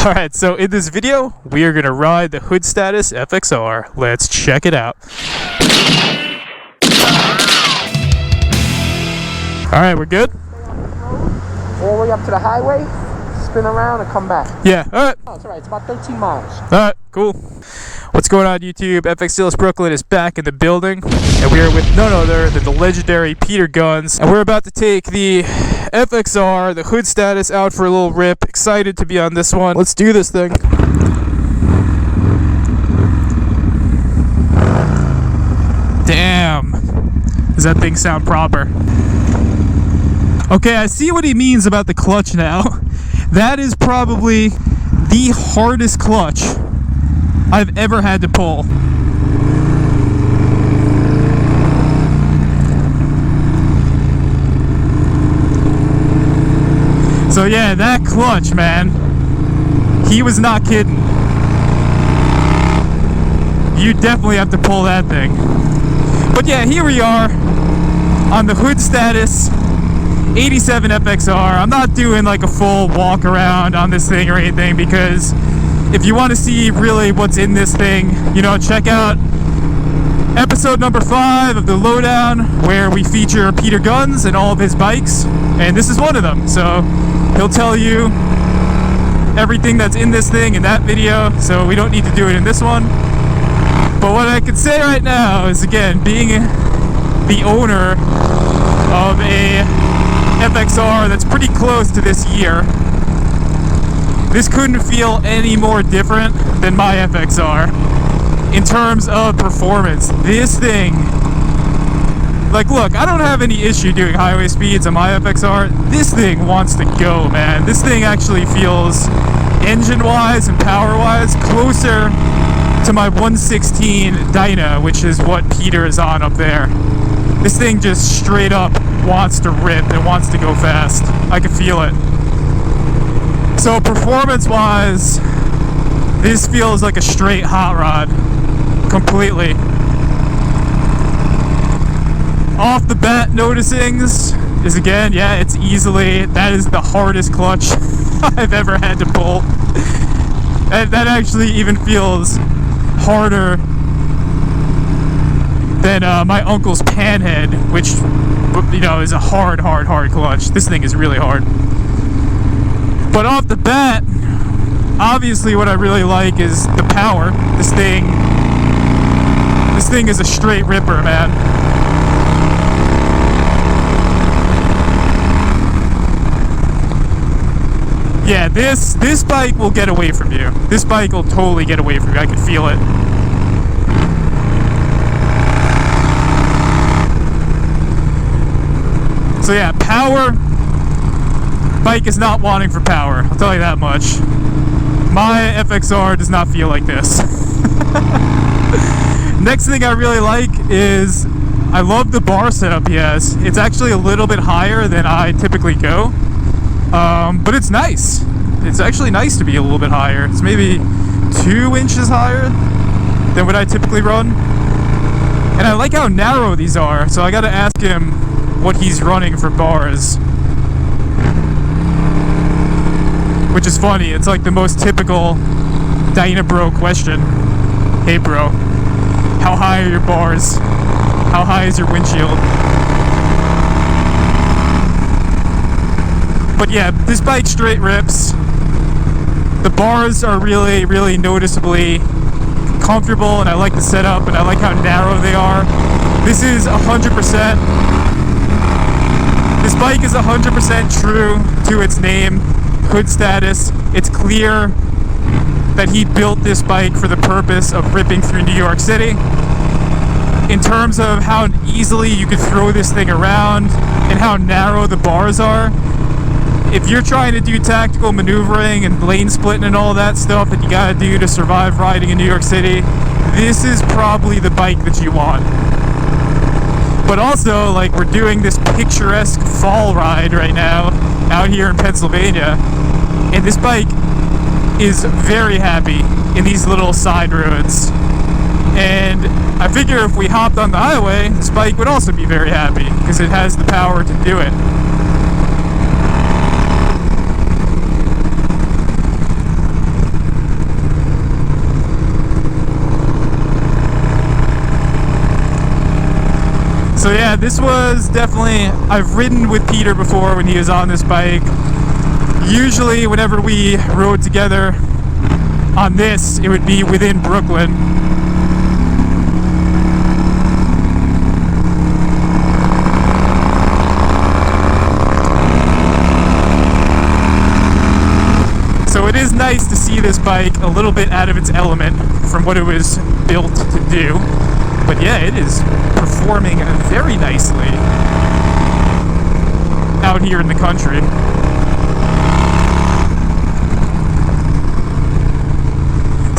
Alright, so in this video, we are going to ride the Hood Status FXR. Let's check it out. Alright, we're good? All the way up to the highway, spin around and come back. Yeah, alright. Oh, it's alright, it's about 13 miles. Alright, cool. What's going on, YouTube? FX Steelers Brooklyn is back in the building, and we are with none other than the legendary Peter Gunz, and we're about to take the FXR, the Hood Status, out for a little rip. Excited to be on this one. Let's do this thing. Damn. Does that thing sound proper? Okay, I see what he means about the clutch now. That is probably the hardest clutch I've ever had to pull. So yeah, that clutch, man, he was not kidding. You definitely have to pull that thing. But yeah, here we are on the Hood Status 87 FXR. I'm not doing like a full walk around on this thing or anything, because if you want to see really what's in this thing, you know, check out episode number 5 of the Lowdown, where we feature Peter Gunz and all of his bikes, and this is one of them. So he'll tell you everything that's in this thing in that video, so we don't need to do it in this one. But what I can say right now is, again, being the owner of a FXR that's pretty close to this year, this couldn't feel any more different than my FXR in terms of performance. This thing, like, look, I don't have any issue doing highway speeds on my FXR. This thing wants to go, man. This thing actually feels, engine-wise and power-wise, closer to my 116 Dyna, which is what Peter is on up there. This thing just straight up wants to rip and wants to go fast. I can feel it. So performance-wise, this feels like a straight hot rod, completely. Off the bat noticings is, again, yeah, it's easily, that is the hardest clutch I've ever had to pull. That actually even feels harder than my uncle's Panhead, which, you know, is a hard clutch. This thing is really hard. But off the bat, obviously what I really like is the power. This thing is a straight ripper, man. Yeah, this bike will get away from you. This bike will totally get away from you. I can feel it. So yeah, power. Bike is not wanting for power, I'll tell you that much. My FXR does not feel like this. Next thing I really like is, I love the bar setup he has. It's actually a little bit higher than I typically go, but it's nice. It's actually nice to be a little bit higher. It's maybe 2 inches higher than what I typically run. And I like how narrow these are, so I gotta ask him what he's running for bars. Which is funny, it's like the most typical Dyna bro question. Hey bro, how high are your bars? How high is your windshield? But yeah, this bike straight rips. The bars are really noticeably comfortable, and I like the setup, and I like how narrow they are. This is 100%. This bike is 100% true to its name, Hood Status. It's clear that he built this bike for the purpose of ripping through New York City. In terms of how easily you could throw this thing around and how narrow the bars are, if you're trying to do tactical maneuvering and lane splitting and all that stuff that you gotta do to survive riding in New York City, this is probably the bike that you want. But also, like, we're doing this picturesque fall ride right now out here in Pennsylvania, and this bike is very happy in these little side roads. And I figure if we hopped on the highway, this bike would also be very happy, because it has the power to do it. yeah, this was definitely, I've ridden with Peter before when he was on this bike. Usually whenever we rode together on this, it would be within Brooklyn. So it is nice to see this bike a little bit out of its element from what it was built to do. But yeah, it is performing very nicely out here in the country.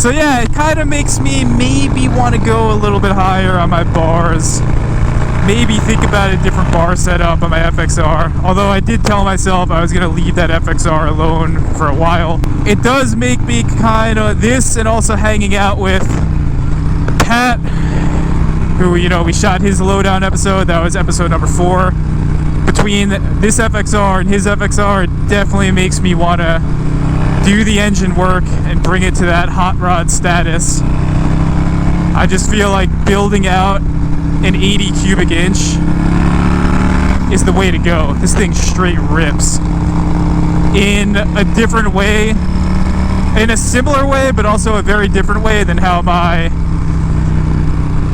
So yeah, it kind of makes me maybe want to go a little bit higher on my bars. Maybe think about a different bar setup on my FXR. Although I did tell myself I was going to leave that FXR alone for a while. It does make me kind of this, and also hanging out with Pat, who, you know, we shot his lowdown episode. That was episode number 4. Between this FXR and his FXR, it definitely makes me want to do the engine work and bring it to that hot rod status. I just feel like building out an 80 cubic inch is the way to go. This thing straight rips in a different way, in a similar way, but also a very different way than how my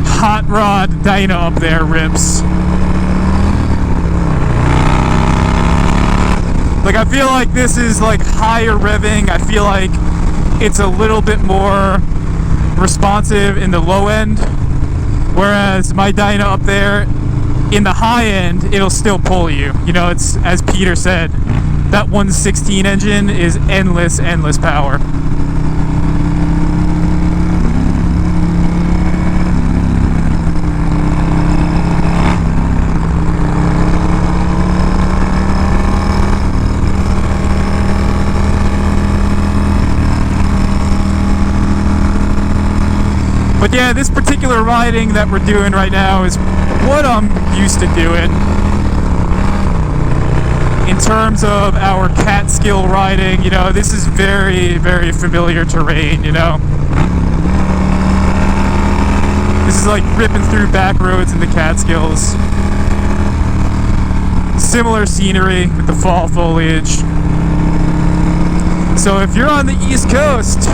hot rod Dyna up there rips. Like, I feel like this is like higher revving. I feel like it's a little bit more responsive in the low end, whereas my Dyna up there in the high end, it'll still pull you. You know, it's, as Peter said, that 116 engine is endless power. But yeah, this particular riding that we're doing right now is what I'm used to doing in terms of our Catskill riding. You know, this is very familiar terrain, you know. This is like ripping through back roads in the Catskills. Similar scenery with the fall foliage. So if you're on the East Coast,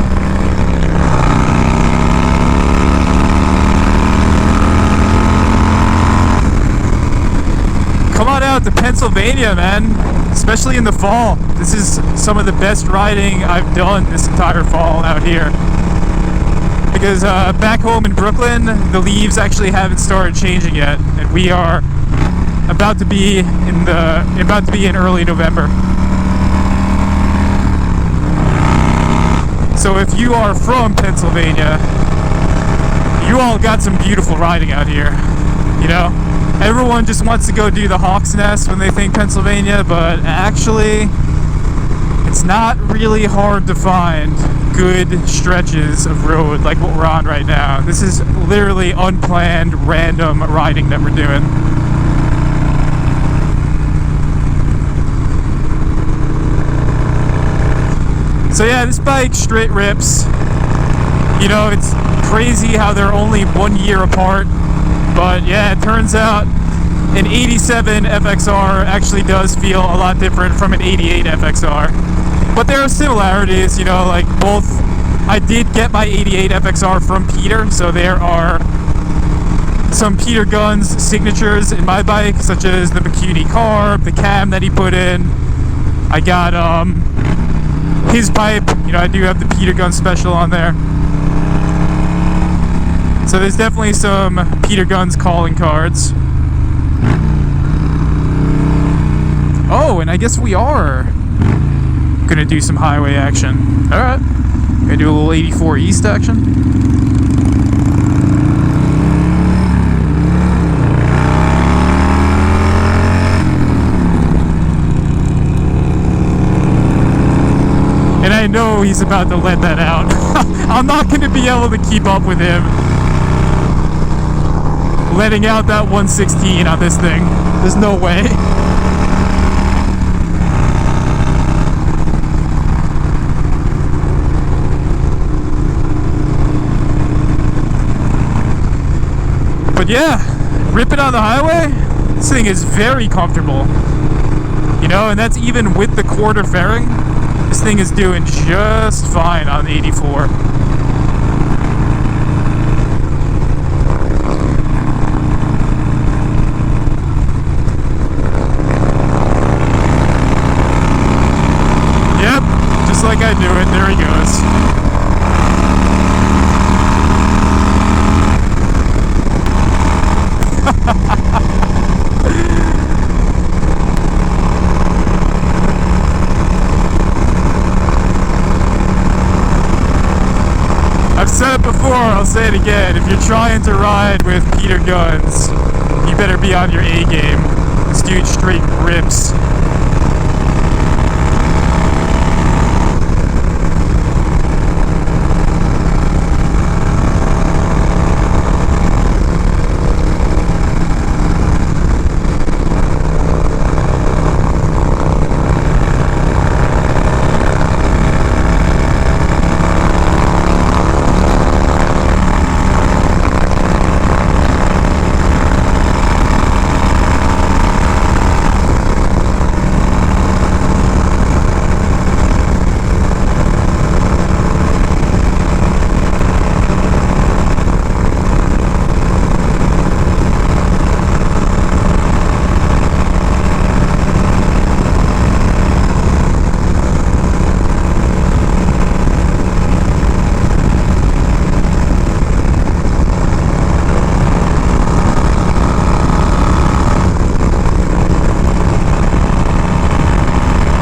come on out to Pennsylvania, man, especially in the fall. This is some of the best riding I've done this entire fall out here. Because back home in Brooklyn, the leaves actually haven't started changing yet, and we are about to be in early November. So if you are from Pennsylvania, you all got some beautiful riding out here, you know? Everyone just wants to go do the Hawk's Nest when they think Pennsylvania, but actually, it's not really hard to find good stretches of road like what we're on right now. This is literally unplanned, random riding that we're doing. So yeah, this bike straight rips. You know, it's crazy how they're only 1 year apart. But yeah, it turns out an 87 FXR actually does feel a lot different from an 88 FXR. But there are similarities, you know, like both. I did get my 88 FXR from Peter, so there are some Peter Gunz signatures in my bike, such as the McCuney carb, the cam that he put in. I got his pipe, you know, I do have the Peter Gunz special on there. So there's definitely some Peter Gunz calling cards. Oh, and I guess we are gonna do some highway action. Alright. Gonna do a little 84 East action. And I know he's about to let that out. I'm not gonna be able to keep up with him letting out that 116 on this thing. There's no way. But yeah, ripping on the highway, This thing is very comfortable. You know, and that's even with the quarter fairing. This thing is doing just fine on the 84. Yep, just like I knew it, there he goes. I've said it before, I'll say it again. If you're trying to ride with Peter Gunz, you better be on your A game. This dude straight rips.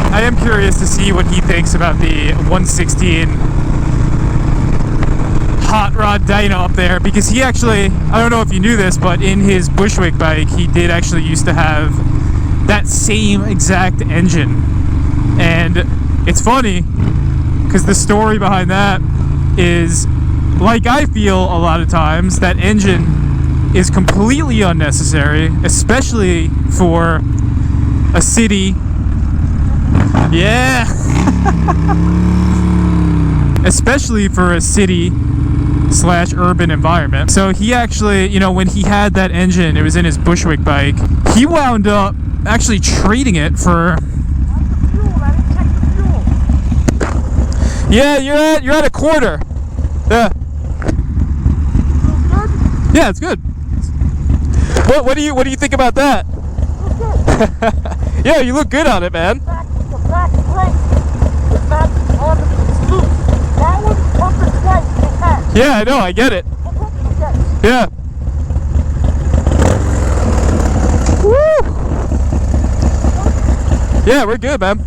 I am curious to see what he thinks about the 116 Hot Rod dyno up there, because he actually, I don't know if you knew this, but in his Bushwick bike, he did actually used to have that same exact engine. And it's funny, because the story behind that is, like I feel a lot of times, that engine is completely unnecessary, especially for a city. Yeah. Especially for a city / urban environment. So he actually, you know, when he had that engine, it was in his Bushwick bike, he wound up actually trading it for... Yeah, you're at a quarter. Yeah. Yeah, it's good. What do you think about that? Yeah, you look good on it, man. Yeah, I know, I get it. Yeah. Woo! Yeah, we're good, man.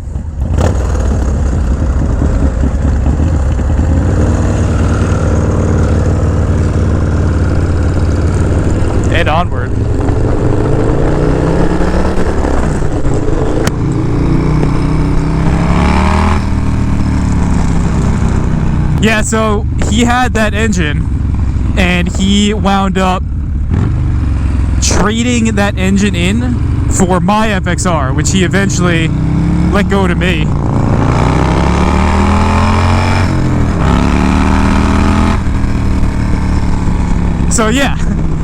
And onward. Yeah, so he had that engine, and he wound up trading that engine in for my FXR, which he eventually let go to me. So yeah,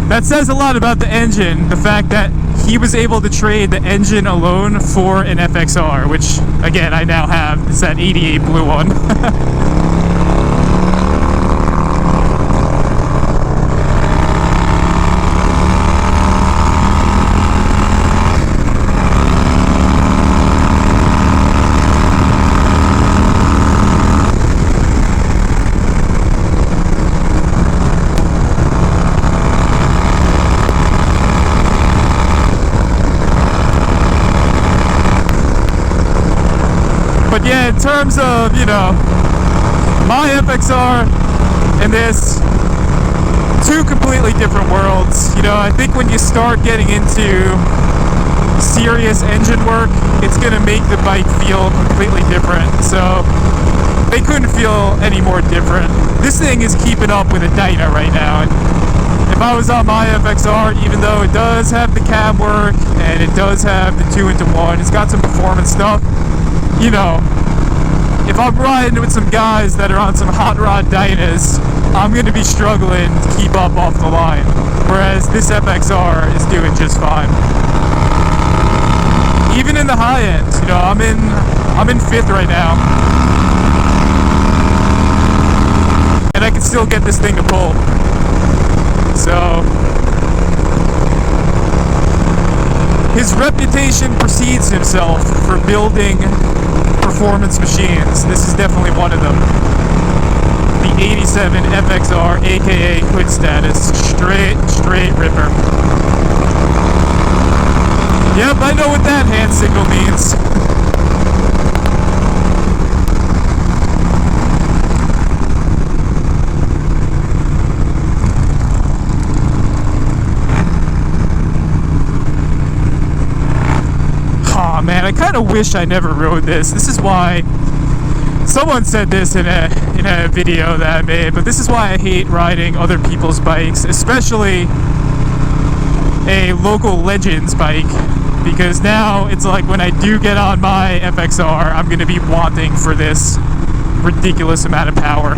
that says a lot about the engine, the fact that he was able to trade the engine alone for an FXR, which, again, I now have. It's that 88 blue one. But yeah, in terms of, you know, my FXR and this, two completely different worlds. You know, I think when you start getting into serious engine work, it's going to make the bike feel completely different. So they couldn't feel any more different. This thing is keeping up with a dyno right now. And if I was on my FXR, even though it does have the cab work and it does have the 2-into-1, it's got some performance stuff, you know, if I'm riding with some guys that are on some hot rod dynas, I'm going to be struggling to keep up off the line. Whereas this FXR is doing just fine. Even in the high end, you know, I'm in 5th right now, and I can still get this thing to pull. So his reputation precedes himself for building performance machines. This is definitely one of them. The 87 FXR, aka Hood Status, straight ripper. Yep, I know what that hand signal means. Aw, man, I kind of wish I never rode this. This is why someone said this in a video that I made, but this is why I hate riding other people's bikes, especially a local Legends bike, because now it's like when I do get on my FXR, I'm going to be wanting for this ridiculous amount of power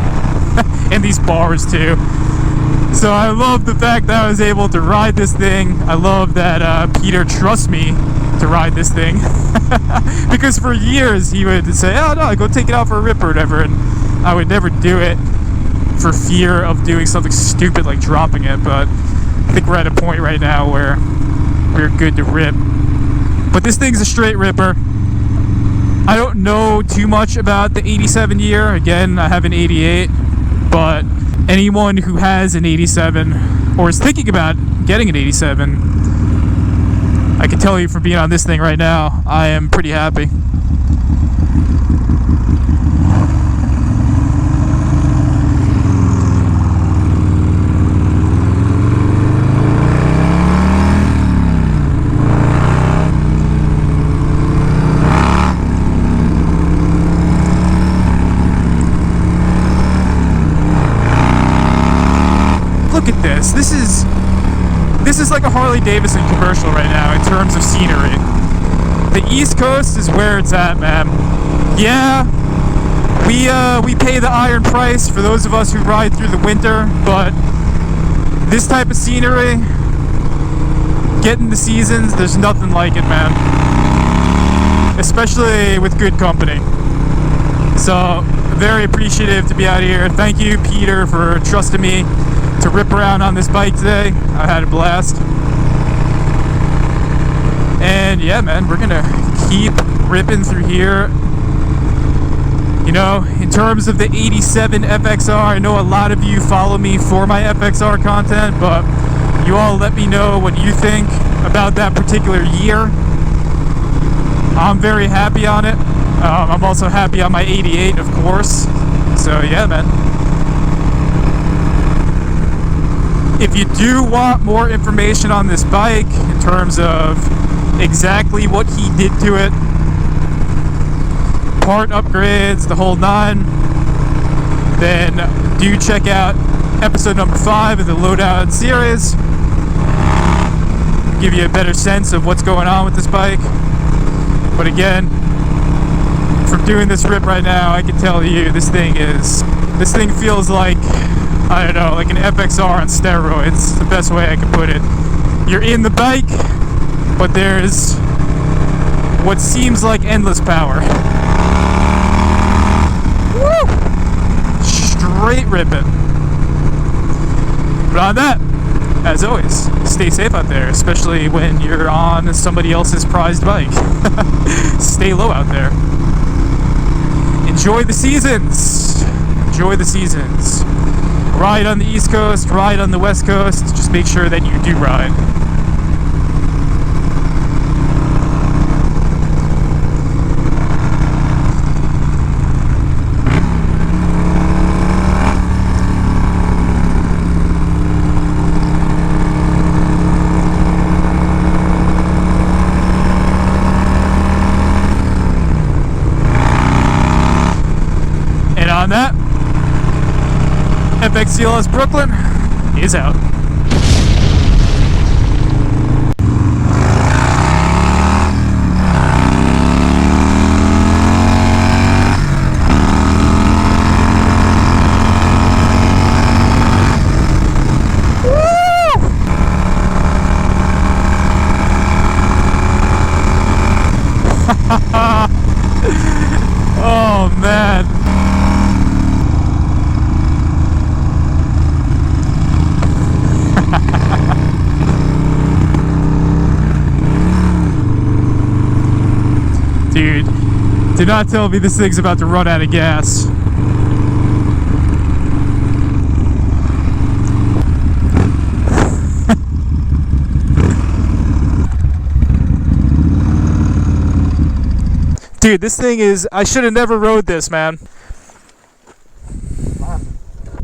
and these bars too. So I love the fact that I was able to ride this thing. I love that Peter trusts me to ride this thing because for years he would say, oh no, go take it out for a rip or whatever, and I would never do it for fear of doing something stupid like dropping it. But I think we're at a point right now where we're good to rip. But this thing's a straight ripper. I don't know too much about the 87 year. Again, I have an 88, but anyone who has an 87 or is thinking about getting an 87, I can tell you from being on this thing right now, I am pretty happy. Look at this. This is like a Harley Davidson commercial right now in terms of scenery. The East Coast is where it's at, man. Yeah, we pay the iron price for those of us who ride through the winter, but this type of scenery, getting the seasons, there's nothing like it, man. Especially with good company. So, very appreciative to be out here. Thank you, Peter, for trusting me to rip around on this bike today. I had a blast. And yeah, man, we're gonna keep ripping through here. You know, in terms of the 87 FXR, I know a lot of you follow me for my FXR content, but you all let me know what you think about that particular year. I'm very happy on it. I'm also happy on my 88, of course. So yeah, man. If you do want more information on this bike in terms of exactly what he did to it, part upgrades, the whole nine, then do check out episode number 5 of the Lowdown series. Give you a better sense of what's going on with this bike. But again, from doing this rip right now, I can tell you this thing feels like, I don't know, like an FXR on steroids. The best way I can put it. You're in the bike, but there's what seems like endless power. Woo! Straight ripping. But on that, as always, stay safe out there, especially when you're on somebody else's prized bike. Stay low out there. Enjoy the seasons. Enjoy the seasons. Ride on the East Coast, ride on the West Coast. Just make sure that you do ride. And on that, FXCLS Brooklyn is out. Do not tell me this thing's about to run out of gas. Dude, this thing is... I should have never rode this, man.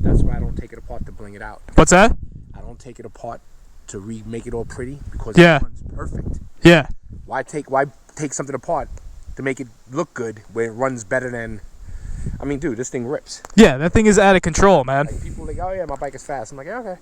That's why I don't take it apart to bring it out. What's that? I don't take it apart to make it all pretty because Yeah. it runs perfect. Yeah. Why take something apart to make it look good where it runs better than... I mean, dude, this thing rips. Yeah, that thing is out of control, man. Like, people are like, oh yeah, my bike is fast. I'm like, yeah, okay.